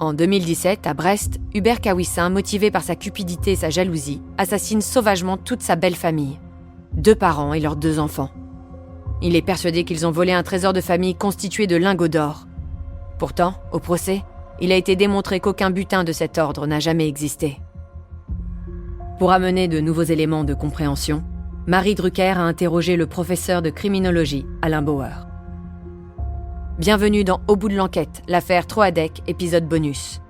En 2017, à Brest, Hubert Kawissin, motivé par sa cupidité et sa jalousie, assassine sauvagement toute sa belle famille. 2 parents et leurs 2 enfants. Il est persuadé qu'ils ont volé un trésor de famille constitué de lingots d'or. Pourtant, au procès, il a été démontré qu'aucun butin de cet ordre n'a jamais existé. Pour amener de nouveaux éléments de compréhension, Marie Drucker a interrogé le professeur de criminologie, Alain Bauer. Bienvenue dans Au bout de l'enquête, l'affaire Troadec, épisode bonus.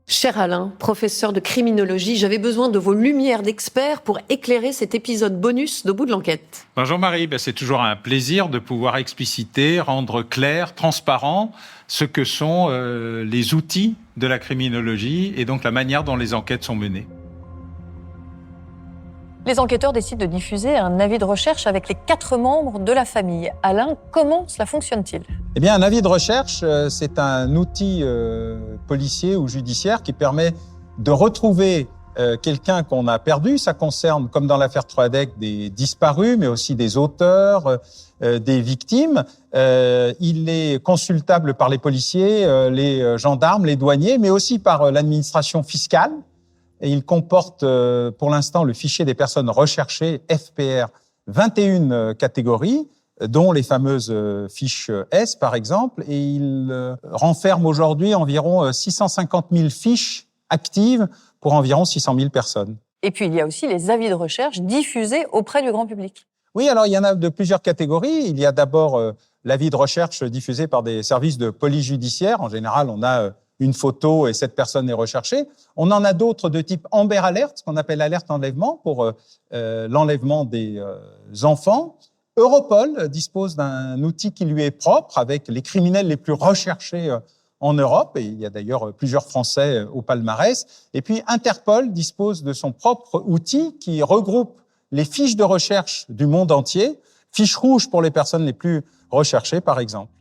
Cher Alain, professeur de criminologie, j'avais besoin de vos lumières d'experts pour éclairer cet épisode bonus d'Au bout de l'enquête. Bonjour Marie, c'est toujours un plaisir de pouvoir expliciter, rendre clair, transparent ce que sont les outils de la criminologie et donc la manière dont les enquêtes sont menées. Les enquêteurs décident de diffuser un avis de recherche avec les 4 membres de la famille. Alain, comment cela fonctionne-t-il ? Eh bien, un avis de recherche, c'est un outil policier ou judiciaire qui permet de retrouver quelqu'un qu'on a perdu. Ça concerne, comme dans l'affaire Troadec, des disparus, mais aussi des auteurs, des victimes. Il est consultable par les policiers, les gendarmes, les douaniers, mais aussi par l'administration fiscale. Et il comporte, pour l'instant, le fichier des personnes recherchées, FPR, 21 catégories, dont les fameuses fiches S, par exemple. Et il renferme aujourd'hui environ 650 000 fiches actives pour environ 600 000 personnes. Et puis, il y a aussi les avis de recherche diffusés auprès du grand public. Oui, alors il y en a de plusieurs catégories. Il y a d'abord l'avis de recherche diffusé par des services de police judiciaire. En général, on a une photo et cette personne est recherchée. On en a d'autres de type Amber Alert, ce qu'on appelle alerte enlèvement pour l'enlèvement des enfants. Europol dispose d'un outil qui lui est propre avec les criminels les plus recherchés en Europe, et il y a d'ailleurs plusieurs Français au palmarès. Et puis Interpol dispose de son propre outil qui regroupe les fiches de recherche du monde entier, fiches rouges pour les personnes les plus recherchées par exemple.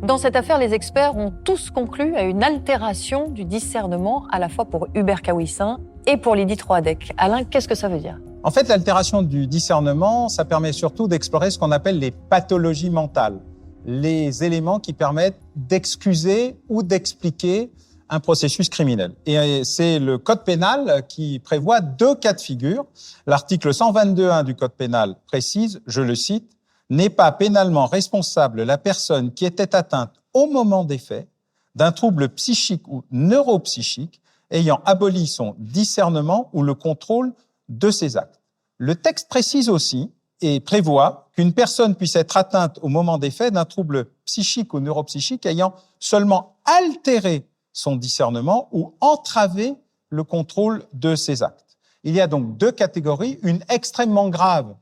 Dans cette affaire, les experts ont tous conclu à une altération du discernement, à la fois pour Hubert Kawissin et pour Lydie Troadec. Alain, qu'est-ce que ça veut dire ? En fait, l'altération du discernement, ça permet surtout d'explorer ce qu'on appelle les pathologies mentales, les éléments qui permettent d'excuser ou d'expliquer un processus criminel. Et c'est le Code pénal qui prévoit 2 cas de figure. L'article 122.1 du Code pénal précise, je le cite, « N'est pas pénalement responsable la personne qui était atteinte au moment des faits d'un trouble psychique ou neuropsychique ayant aboli son discernement ou le contrôle de ses actes. » Le texte précise aussi et prévoit qu'une personne puisse être atteinte au moment des faits d'un trouble psychique ou neuropsychique ayant seulement altéré son discernement ou entravé le contrôle de ses actes. Il y a donc 2 catégories, une extrêmement grave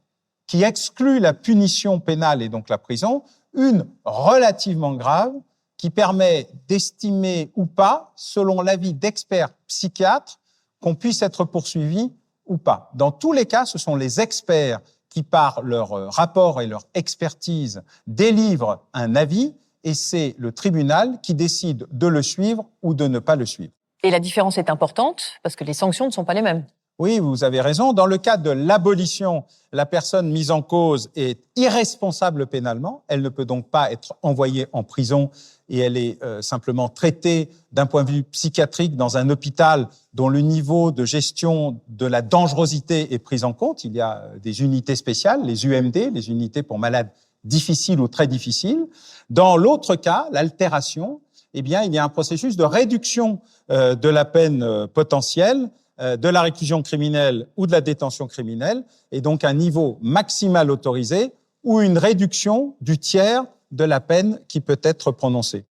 qui exclut la punition pénale et donc la prison, une relativement grave qui permet d'estimer ou pas, selon l'avis d'experts psychiatres, qu'on puisse être poursuivi ou pas. Dans tous les cas, ce sont les experts qui, par leur rapport et leur expertise, délivrent un avis et c'est le tribunal qui décide de le suivre ou de ne pas le suivre. Et la différence est importante parce que les sanctions ne sont pas les mêmes. Oui, vous avez raison. Dans le cas de l'abolition, la personne mise en cause est irresponsable pénalement. Elle ne peut donc pas être envoyée en prison et elle est simplement traitée d'un point de vue psychiatrique dans un hôpital dont le niveau de gestion de la dangerosité est pris en compte. Il y a des unités spéciales, les UMD, les unités pour malades difficiles ou très difficiles. Dans l'autre cas, l'altération, eh bien, il y a un processus de réduction de la peine potentielle, de la réclusion criminelle ou de la détention criminelle, et donc un niveau maximal autorisé ou une réduction du tiers de la peine qui peut être prononcée.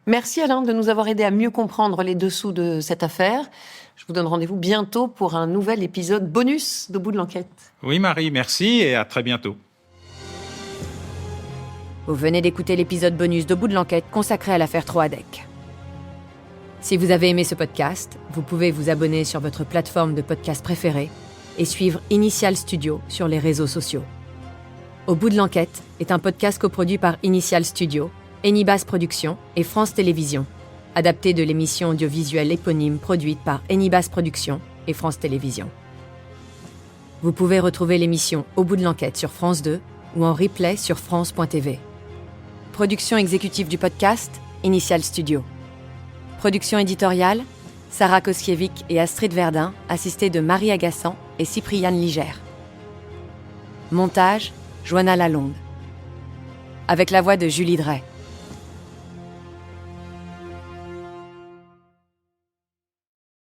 Merci Alain de nous avoir aidé à mieux comprendre les dessous de cette affaire. Je vous donne rendez-vous bientôt pour un nouvel épisode bonus d'Au bout de l'enquête. Oui Marie, merci et à très bientôt. Vous venez d'écouter l'épisode bonus d'Au bout de l'enquête consacré à l'affaire Troadec. Si vous avez aimé ce podcast, vous pouvez vous abonner sur votre plateforme de podcast préférée et suivre Initial Studio sur les réseaux sociaux. Au bout de l'enquête est un podcast coproduit par Initial Studio, Enibas Productions et France Télévisions, adapté de l'émission audiovisuelle éponyme produite par Enibas Productions et France Télévisions. Vous pouvez retrouver l'émission Au bout de l'enquête sur France 2 ou en replay sur France.tv. Production exécutive du podcast, Initial Studio. Production éditoriale, Sarah Koskiewicz et Astrid Verdun, assistées de Marie Agassan et Cypriane Ligère. Montage, Joanna Lalonde. Avec la voix de Julie Drey.